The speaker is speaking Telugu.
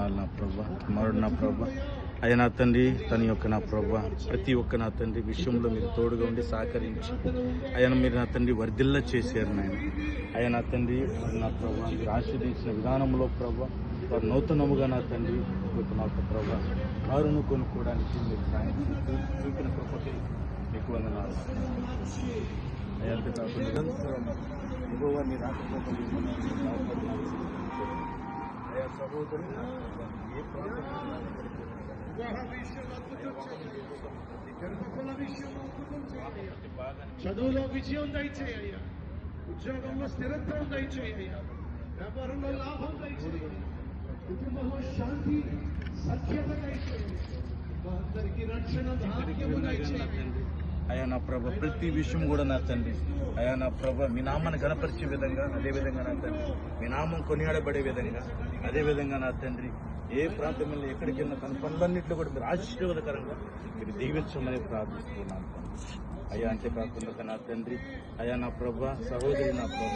వందనాలు నా ప్రభా. కుమారుడు నా ప్రభా, అయ్యా నా తండ్రి తన యొక్క నా ప్రభా ప్రతి ఒక్క నా తండ్రి విషయంలో మీరు తోడుగా ఉండి సహకరించి అయ్యా మీరు నా తండ్రి వర్ధిల్లా చేశారు నాయన. అయ్యా నా తండ్రి నా ప్రభా మీరు ఆశీర్వదించిన విధానంలో ప్రభా వారు నూతనముగా నా తండ్రి నా యొక్క ప్రభా కారును కొనుక్కోవడానికి మీరు సాయం చూపిన కృపకి మీకు వందనాలు. అయ్యా అంతే కాకుండా నిరంతరం ఎగువ నీ రాకపోతే అయ్యా సహోదరు ఏ చదువులో విజయం దయచేయ్యా, ఉద్యోగంలో స్థిరత్వం దయచేయ్యా, వ్యాపారంలో లాభం దయచేయ్యా, కుటుంబంలో శాంతి సఖ్యత దయచేయ్యా, అందరికీ రక్షణ భాగ్యము దయచేయ్యా. అయ్యా నా ప్రభ ప్రతి విషయం కూడా నా తండ్రి అయ్యా నా ప్రభ మీ నామాన్ని గణపరిచే విధంగా అదేవిధంగా నా తండ్రి మీ నామం కొనియాడబడే విధంగా అదేవిధంగా నా తండ్రి ఏ ప్రాంతంలో ఎక్కడికి వెళ్ళిన తన పనులన్నింటిలో కూడా మీరు ఆశీర్వాదకరంగా మీరు దీవించమని ప్రార్థిస్తున్నాను అయ్యా. అంతేకాకుండా నా తండ్రి అయ్యా నా ప్రభ సహోదరి నా ప్రభ